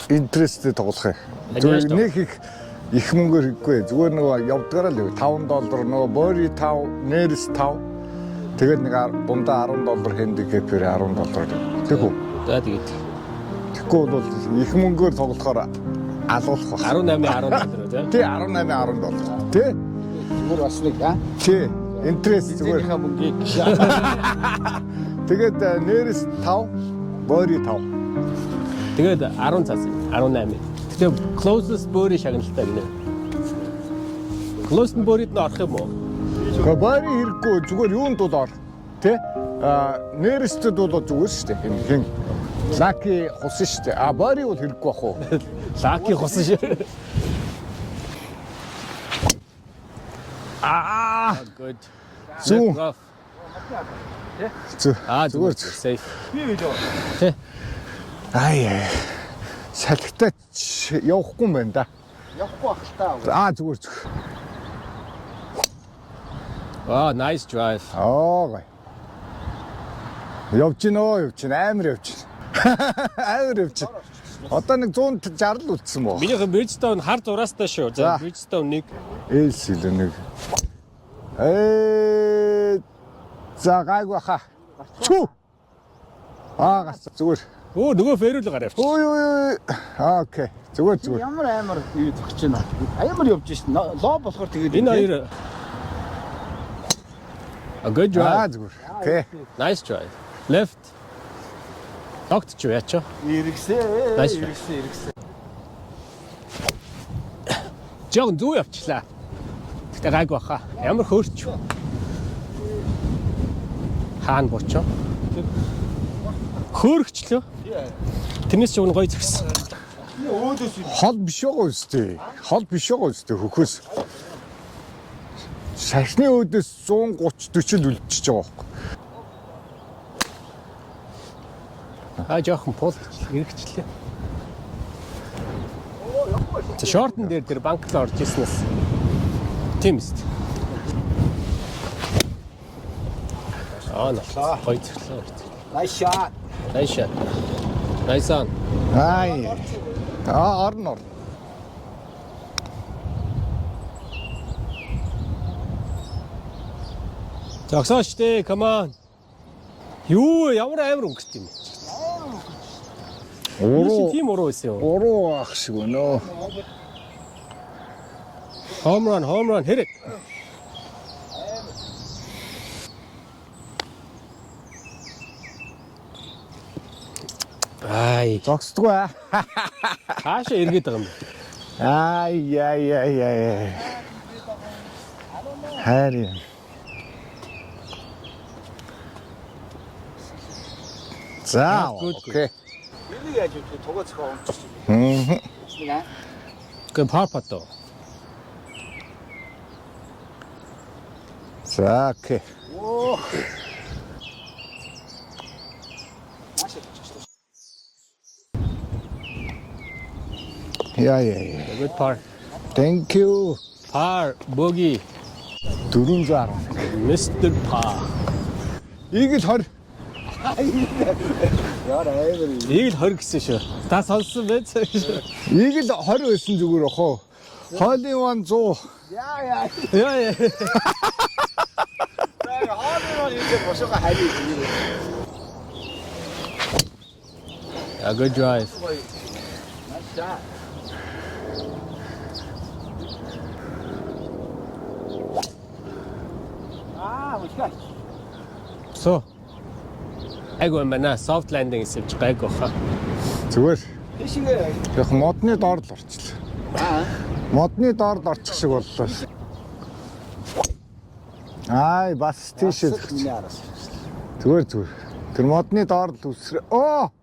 Интерестэй тоглох юм. Зүгээр нэг их мөнгөөр хийхгүй. Зүгээр нөгөө явдгаараа л $5 нөгөө бори 5, нэрс 5. Тэгээд нэг дундаа $10 хендикэпээр $10. Тэгвэл. За тэгээд. Тэгэхгүй бол их мөнгөөр тоглохоор алуулах баг. 18 $10 тийм. Тий 18 $10. Тий. Зүгээр бас нэг аа. Тий. Интерес зүгээр. Мөнгийг. Тэгээд нэрс 5, бори 5. Тэгээд 10 цаас 18. Тэгээд closest бори шагналтай гинэ. Closest борид нь орох юм уу? Гэхдээ бори хэрэггүй зүгээр юунд бол ор. Тэ? Нэрстэд бол зүгээр шүү дээ. Хин лаки хусан шүү дээ. Бори бол хэрэггүй бах уу? Лаки хусан шүү. Good. Зүү. Зүгээр safe. Би билүү. Тэ. Ай. Салхитаа явахгүй юм байна да. Явахгүй ах таа. Зүгээр. Nice drive. Гой. Явж гинөө, амар явж байна. Амар явж байна. Одоо нэг 160 л үлдсэн мó. Минийх Bridgestone хар зураастай шүү. За Bridgestone 1. Эсэл нэг. За гайгүй хаа. Чүү. Гас зүгээр. Нөгөө фэрүүл гараа явчих. Ой. Окей. Зүгээр. Ямар амар юу зогч байна. Амар явж шин. Лоо болохоор тэгээд Энэ хоёр A good drive. Зүгээр. Окей. Nice drive. Left. Тогтч яачаа. Иргсээ. Nice. Иргсээ. Жог зүү явчлаа. Гэтэ гайгүй баха. Ямар хөөрч. Хаан бочоо. Хөөргчлөө. Тэрнээс ч гоё згсэн. Хол биш байгаа үстэй. Хол биш байгаа үстэй хөхөөс. Сахны өөдөөс 130-40 л үлдчихэж байгаа байхгүй. Жоохон пул иргэжлээ. За шортн дээр тэр банк руу орж ирснээс тийм үст. Гоё зэрлээ. Nice shot. Nice shot. Nice on. Орно. Зогсооч дээ, come on. Юу ямар амар өнгөт юм. Уруу. Тийм уруу байсан юм. Уруу ах шиг өнөө. Home run, hit it. Зогсдгүй аа. Хаашаа эргээд байгаа юм бэ? Яй. Харин. За, окей. Энийг яаж үгүй тугацхаа өмчсөн. Нэг аа. Гэ парпато. За, окей. Яй. Good par. Thank you. Par, bogey. 410. Mr. Par. Игэл 20. Яа амар. Игэл 20 гэсэн шүү. Та сонссон байж. Игэл 20 байсан зүгээр охоо. Хоолын 100. Яа. Яа. Хаалын энэ бошоо харий. A good drive. Nice shot. Мушгай. So. Айгу мана soft landing хийвч гайгүй хаа. Зүгээр. Тийшээ. Яг модны доор л орчлаа. Модны доор л орчих шиг боллоо. Бас тийшээ. Зүгээр. Тэр модны доор л үсрээ.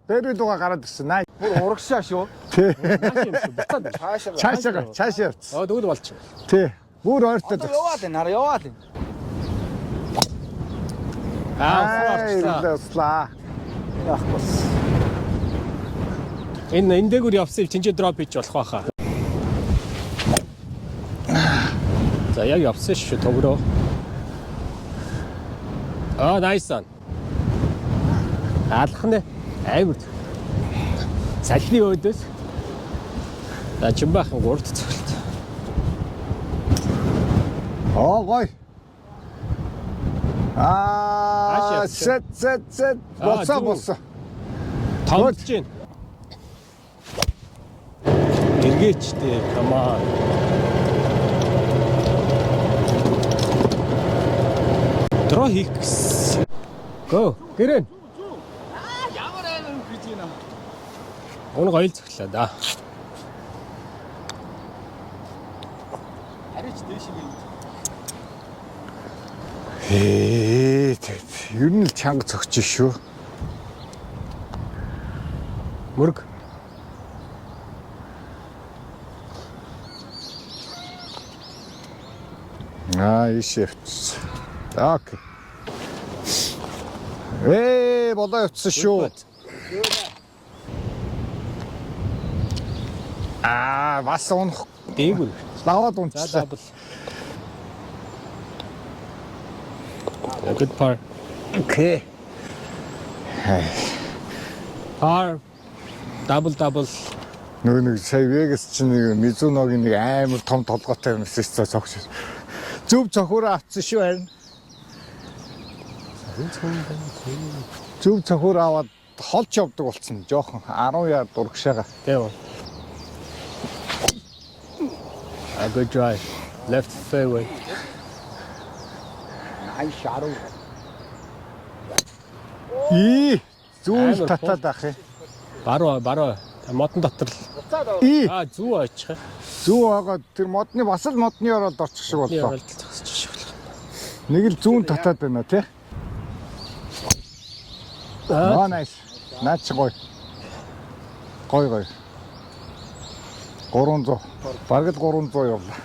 Бэрүүд угаа гараад ирсэн. Бүр урагшаа шүү. Тий. Цаашаа. Цаашаа явц. Дөгөл болчих. Тий. Бүр ойртой. Яваад энэ. Слаа. Яахгүй. Энэ дээгүүр явсан тэнцээ дроп хийж болох байхаа. За яг явсан шүү төгрөө. Nice one. Алах нэ. Амар. Салхины өөдөөс Начин бахан гурд цогт. Гой. Аашаа. Сэт. Аа, Боссоо. Томдж байна. Эргээчтэй камаа. Дро хийх гэсэн. Го, гэрэн. Ямар аймаг гэж байна. Уг ойл цоглоо да. Харич дэш юм. Ер нь л чанга цогч шүү. Мөрг. Ишээ явчихсан. Окей. Болоо явчихсан шүү. Бас унах. Дээгүр. Лаваад За унтчихсан. дабл. Good par. Окей. Par. Double. Нэг сая Вегас чинь нэг Мизуногийн нэг амар том толгойтой юм эсвэл цогч. Зөв цохиураа авчихсан шүү харин. Зөв цохиураа аваад холч явдаг болсон. Жохон 10 яар дургшаага. Тэв. A good drive. Left fairway. Ай шаруу. Зүүн татаад ах юм. Баруу. Модон дотор л. Зүү очих. Зүү байгаа тэр модны бас л модны ороод орчих шиг боллоо. Яралт зогсож шиг л. Нэг л зүүн татаад байна тий. Nice. Наач гоё. Гоё. 300. Бараг л 300 явлаа.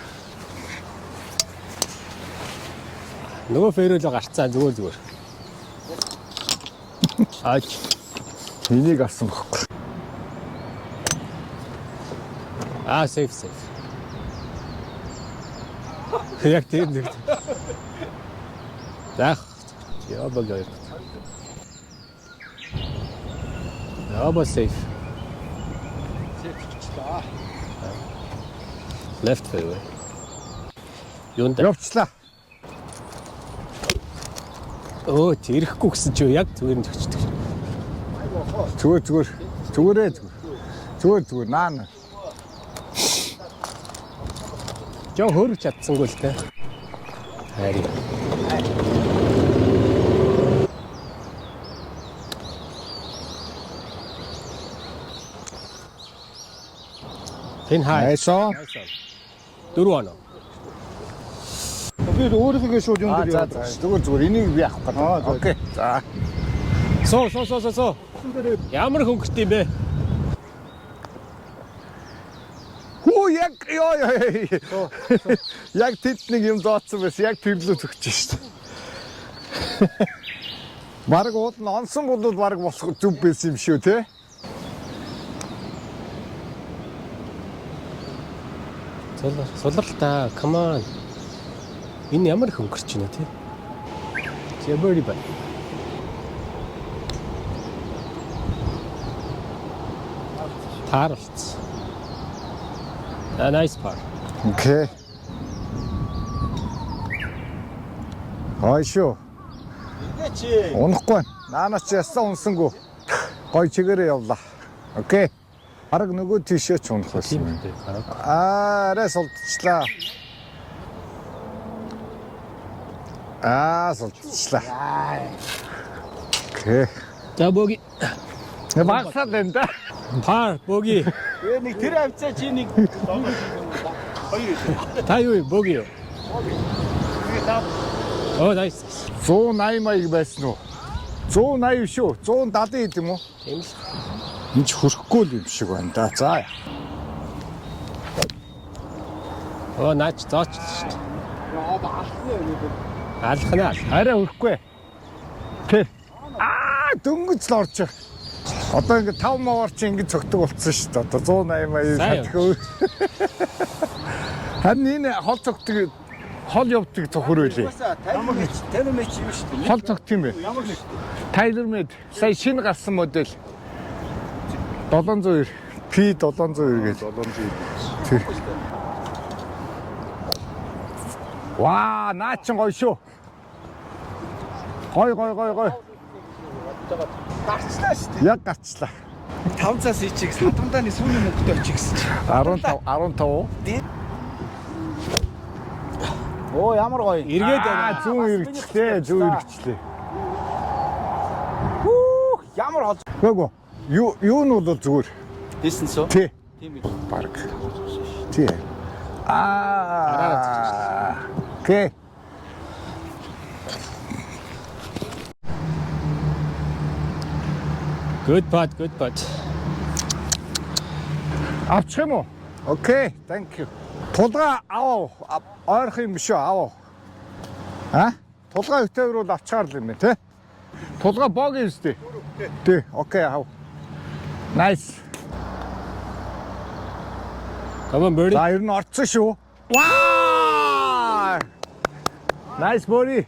Нөгөө фэрэл гарцаа зүгээр. Аач. Энийг авсан байхгүй. Safe. Яг тийм нэг. Зах. Яабаг. Яабаг safe. Left fairway. Юунд Явчлаа. Ирэхгүй гэсэн чи яг зүгээр нь төгчдөг. Зүгээр наана. Жоо хөрөг чадсангүй л те. Хайр. Пин хай. Айсоо. 4 оноо. Би өөрийнхөө шууд юм дээр яваад. Зүгээр энийг би авах гэдэг. Окей. За. Соо. Ямар хөнгөрт юм бэ? Яг яг тэт нэг юм зооцсон байсан. Яг тэрлүү төгч шүү дээ. Бараг уул нь онсон бол бараг болох зүв байсан юм шүү те. Сулрал та. Come on. Энэ ямар хөнгөрч байна те? Зэбэри бай. Паралц. Nice par. Окей. Хайшоо. Эгэ чи. Унахгүй. Наанаас ч ястаа унсангүй. Гой чигээрээ явлаа. Окей. Бараг нөгөө тийшээ ч унах байсан. Арай сулдчихлаа. Сулдчихлаа. Окей. За боги. Багсаад байна да. Par боги. Нэг тэр авцаа чи нэг хоёр. Та юу боги юу? Nice. 180 маяг байсан уу? 180 шүү. 170 хэд юм уу? Тийм л. Энд ч хөрөхгүй л юм шиг байна да. За. Наач зоочлоо шүү дээ. Алхнаа. Арай хөрөхгүй. Тэ. Дөнгөж л орчих. Одоо ингэ 5 мавар чи ингэ цогтөг болцсон шүү дээ. Одоо 180 маяг сатгүй. Харин энэ хол цогтөг хол явдаг цохор байлээ. Танай мэч юм шүү дээ. Хол цогт юм бэ? Ямар нэг Taylor made. Сая шинэ гарсан модель. 700. P700 гэж. 700. Ваа, наа чин гоё шүү. Гоё. Гарчлаа шүү дээ. Яг гарчлаа. 5 цаас ичиг садамдааны сүүлийн мөнгөтэй очих гэсэн чинь. 15. Оо ямар гоё. Эргээд байна. Зүүн эргэжлээ. Хүү ямар хол. Гэгөө. Юу нь бол зүгээр. Хийсэн сүү? Тий. Тийм үү. Парк. Тий. Окей. Good putt. Авчих юм уу? Окей, thank you. Тулгаа аваа. Ойрох юм биш үү? Аваа. Тулгаа өтөвөр бол авчаар л юм байна, тий? Тулгаа бог юм шүү дээ. Тий, окей, ав. Nice. Come on birdie. За, ер нь орцсон шүү. Ваа! Nice birdie.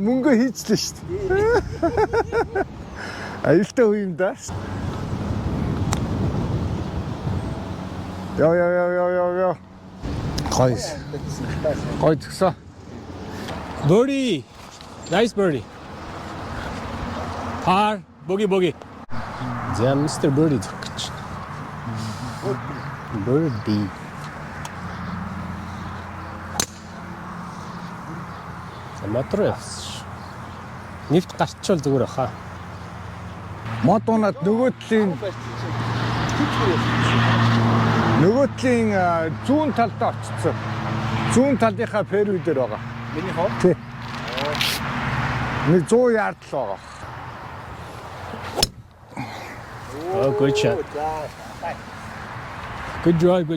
Мөнгө хийчлээ шүү дээ. Аюултай үе юм да. Яа. Гоё тгсэн. Birdie. Nice birdie. Par. Bogey. За Mr. Birdie гэж. Birdie. За мотор явсан. Нефт гарчвал зүгээр баха. Мод унаад нөгөө талын зүүн талд очсон. Зүүн талынхаа фэрви дээр байгаа. Миний хоо. Тий. Нэг 100 ярд л байгаа. Oh, good shot. Good drive.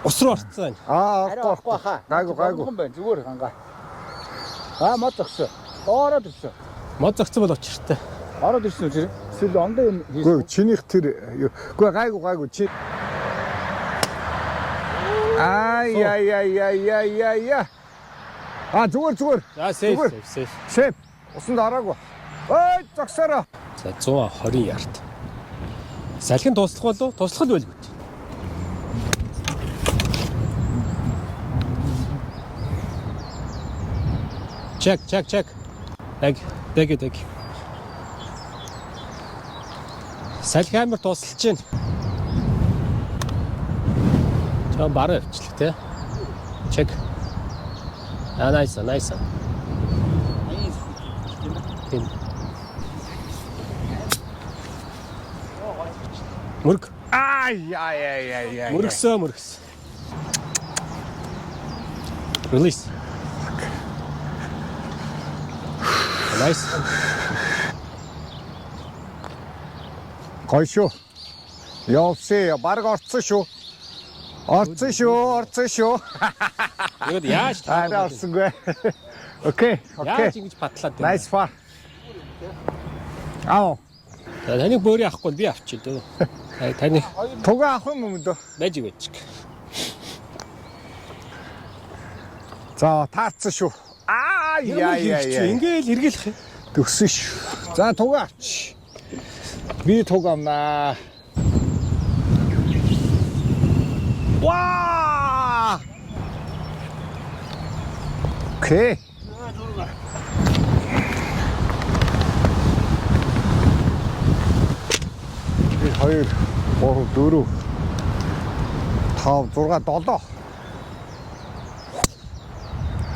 Усруу орцсон. Орохгүй хаа. Гайгүй. байна. Зүгээр хангаа. Мод зогсоо. Ороод ирсэн. Мод зогцсон бол учиртай. Ороод ирсэн үү тэр? Эсвэл ондоо юм хийсэн. Үгүй чинийх тэр үгүй гайгүй чи. Ай. Зүгээр. За safe. Шеф, усанд ороогүй. Ой, зогсороо. За 120 ярд. Салхин туслах болов? Туслах л байлгүй. Check. Thank you. Салхи амар тусалж байна. За бараа явчлаа те. Check. Nice. Тийм. Мөрг. Ай. Мөргсөн. Release. Nice. Гоё шүү. Явсаа баг орцсон шүү. Нэг яаж Арай орсонгүй. Окей. яаж ингэж батлаад байна. Nice far. Аа. Таны бөөрийн авахгүй би авчи дөө. Таны Туга авах юм дөө. байж. За, таарцсан шүү. Яа. Ингээл эргэлэх юм. Төгсөн шүү. За, туга авч. Би туга амнаа. Ваа! Окей. Хоёр, гурав, дөрөв, тав, 6, 7.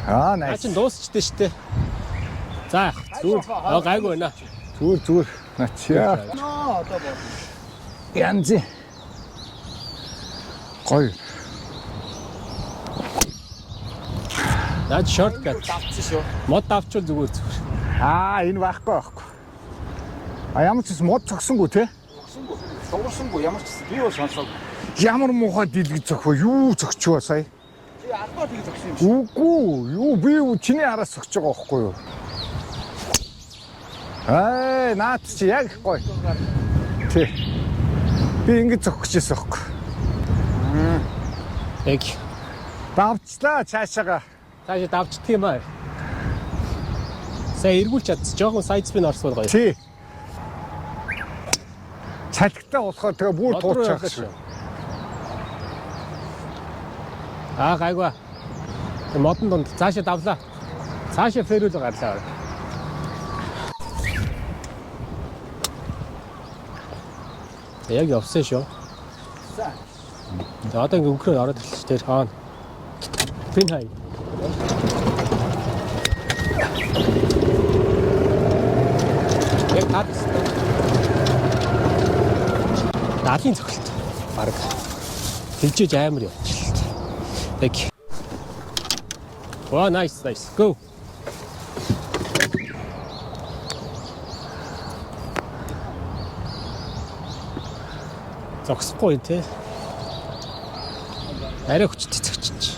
Nice. Аачин дуусчихдээ штэ. За, зүгээр. Гайгүй байна. Зүгээр. Начаа. Одоо боо. Янзи. Гоё. Наад shortcut. Давцсан шүү. Мод авчвал зүгээр. Энэ байхгүй. Ямар ч мод цогсонгүй те. Дуурсангүй ямар ч би бол сонсоогүй. Ямар муухай дэлгэж зохио юу зогчвоо сая. Чи альбаа тийг зогсон юм шиг. Үгүй юу би чиний араас зогч байгаа байхгүй юу. Наад чи яг гоё. Тий. Би ингэж зогч гэсэн байхгүй. Тэг. Давцлаа цаашаага. Цаашаа давчдаг юм аа. Сая эргүүлж чадчих. Жохон сайд спин орсвол гоё. Тий. Цалхитай болохоор тэгээ бүр туучих шүү. Гайгүй. Модон донд цаашаа давлаа. Цаашаа фэрүүл гарлаа. Яг явсан шүү. За одоо ингээ өнгөрөө ороод ирлээ тэр хаана. Пин хай. Яг таад. Даалын цогцолт. Бараг. Хилжиж амар явчихлаа. Тэг. Wow, nice. Go. Зогсохгүй тий. Арай хүчтэй зогсчих.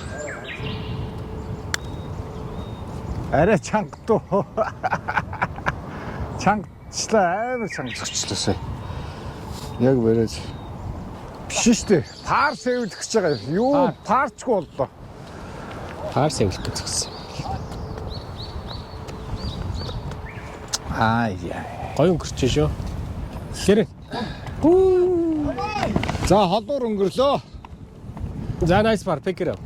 Арай чангатуу. Чангацлаа амар чангацчихлаа. Яг барайж. Биш шүү дээ. Пар сэвлэх гэж байгаа. Юу парчгүй боллоо. Пар сэвлэх гэж зогссон. Яа. Гоё өнгөрч шүү. Гэрэ. За холуур өнгөрлөө. За nice par pick it up.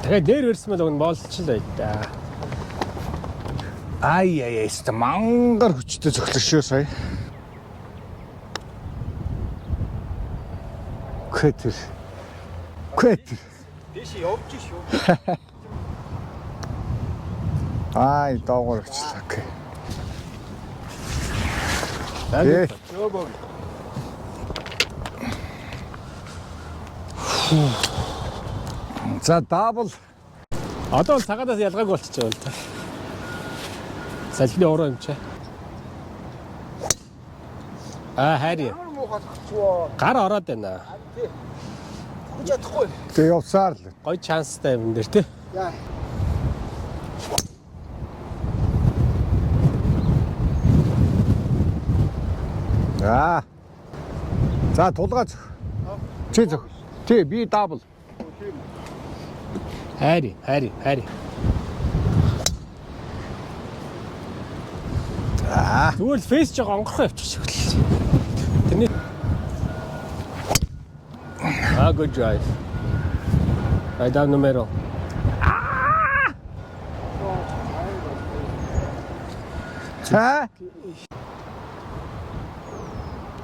Тэгээ дээр ирсэн мэл өгн болчихлоо да. Яста мангар хүчтэй зөглөшөө сая. Кэтэр. Дэш явж шүү. Доогоор өчлөө. Окей. Ёбог. За дабл. Одоо бол цагаадаас ялгаагүй болчихж байгаа л та. Салхины уруу юм чи. Хайр. Ямар муухай тагчваа. Гар ороод байна. Хүч чадахгүй. Тэг явсаар л. Гоё чанстай юм дээр тий. Яа. За тулгаа зөв. Чи зөв. Тий би дабл. Хайр. Зүгээр л фейс жоо онгорхоо явчих шиг л. Тэрний good drive. Right down the middle.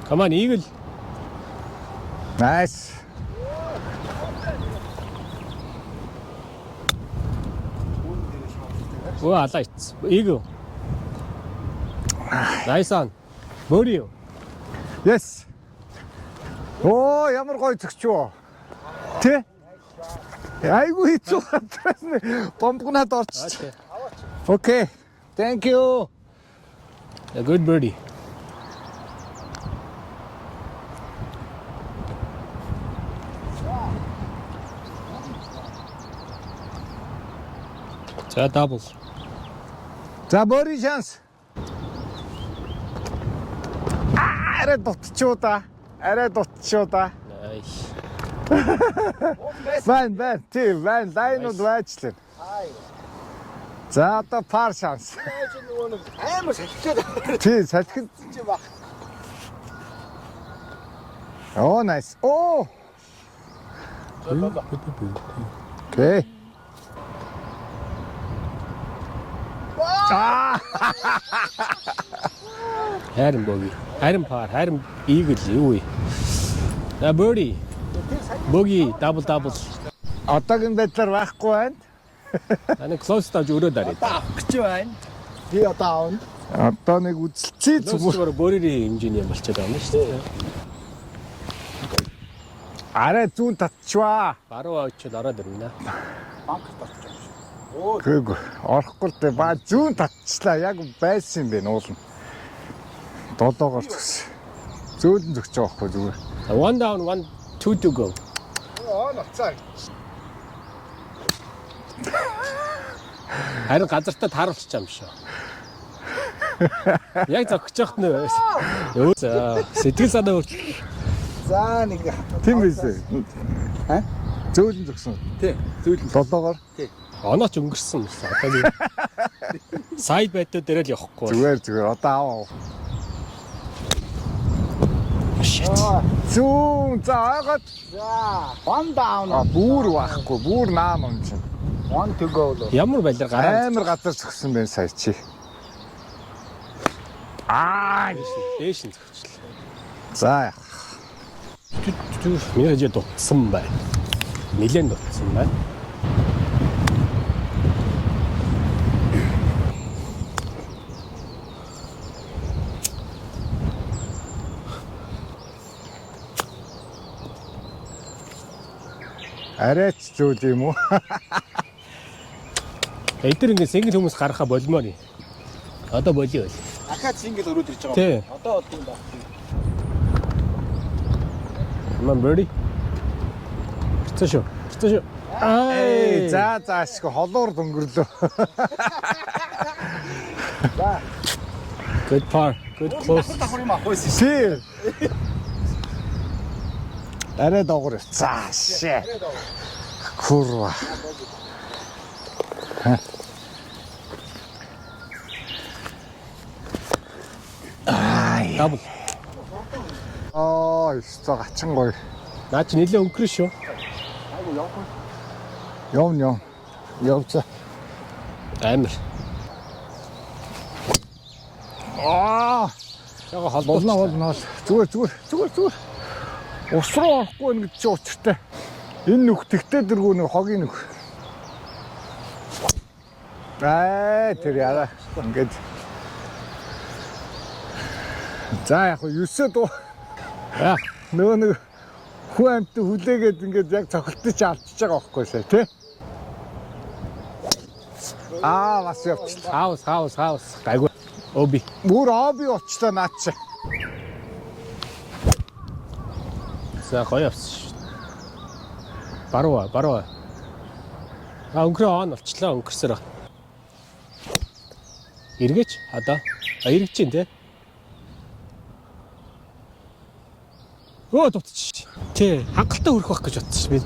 Come on, eagle. Nice. I like eagle. Nice on. Birdie. Yes. Ямар гоё зөгчөө. Тэ? Айгу хэцүү хатраас бомбгнаад орчих. Okay. Thank you. A good birdie. За doubles. За бори шанс. Арай дутчихуу да. Nice. Ван, лайнууд байжлаа. За одоо пар шанс. Амар салхитай. Тий, салхид Чи баг. Nice. Okay. Харин bogey. Харин par. Харин eagle юу вэ? За birdie. Bogey double. Одоогийн байдлаар байхгүй байна. Аны close тааж өрөө дарыг. Гэж байна. Би одоо аавна. Одоо нэг үзэлцээ зүгээр. Зүгээр бөөрийн хэмжээний юм болчиход байна шүү дээ. Арай зүүн татчихваа. Баруун очиод ороод ирнэ. Банк татчих. Гэг орохгүй л дээ. Ба зүүн татчихлаа. Яг байсан юм бэ уулна. Долоогоор зөксөн. Зөөлөн зөкч байгаа байхгүй зүгээр. One down, 1 2 to go. Нацаа. Харин газартаа тааруулчих юм шүү. Яг зогсож явахт нь сэтгэл санаа өөрчлөлт. За нэг Тийм биз. Зөөлөн зөксөн. Тий. Зөөлөн. Долоогоор. Тий. Онооч өнгөрсөн юм. Одоо нэг сайд байдууд дээр л явахгүй. Зүгээр одоо аваа. Shit. Зүүн заагаад За. One down. бүр байхгүй. Бүр наам юм чинь. One to go. Ямар байлаар гараа Амар газар зөксөн байх сая чи. дээш нь зөгчлээ. За. Миний хажууд дутсан байна. Нилээн дутсан байна. Арайч зөөл юм уу? Эдгээр ингэ сэнгэл хүмүүс гарахаа болмоор юм. Одоо болио байл. Ахаад сингл өрөөд ирж байгаа. Тий. Одоо болдсон ба. Ман бэрди. Хэцүү шүү. Эй, за ашиг холуур дөнгөрлөө. За. Good par. Good close. Давхар юм ахгүй си. Тий. Арай доогор. За шээ. Курва. Дабл. Өстө гачин гоё. Наа чи нилээ өнгөрөн шүү. Явна. Явцаа. Амар. Яга холбоо. Болно. Зүгээр. Ус руу орохгүй нэг чи учиртай. Энэ нүхтэгтэй дэргүү нэг хогийн нүх. Тэр яа. Ингээд. За яг 9 дуу. Яа. Нөгөө нэг хүн амт хүлээгээд ингээд яг цохилтож алдчихж байгаа байхгүй сая тий. Бас явчихлаа. Хаус. Гайгүй. Оби. Бүр оби очлаа наад чи. За гоё явсан шүү. Баруун. Өнгөрөө он болчлаа өнгөрсөөр. Эргээч одоо. Эргэж чинь те. Дутчих. Тий, хангалттай хүрэх байх гэж бодчих би.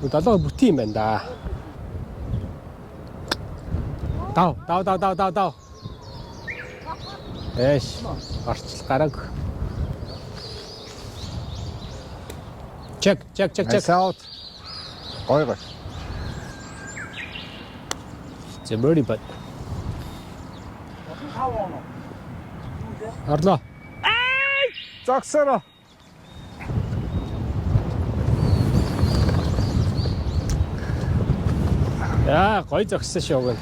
Далаа бүти юм байна да. Дав. Эш, арчил гараг. Check. Out. Гоё. It's a birdie but. Арлаа. Зогсороо. Яа, гоё зогссон шоог нь.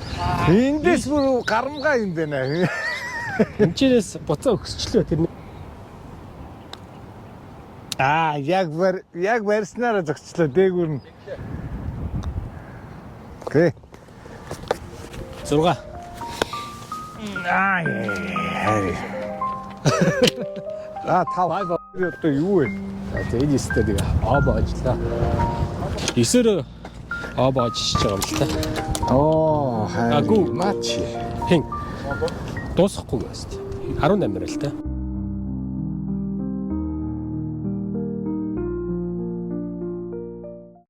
Эндээс бүр гарамгаа юм байна. Энчээс буцаа өгсчлөө тэр. Яг барьснараа зогсчлоо дээгүүр нь. Окей. 6. Тав. Одоо юу вэ? За энэ өстө нэг боожлаа. 9-өр боож шиж байгаа юм л та. Гүү. Мач. Хин. Дуусахгүй байсан. 18 мөр л та.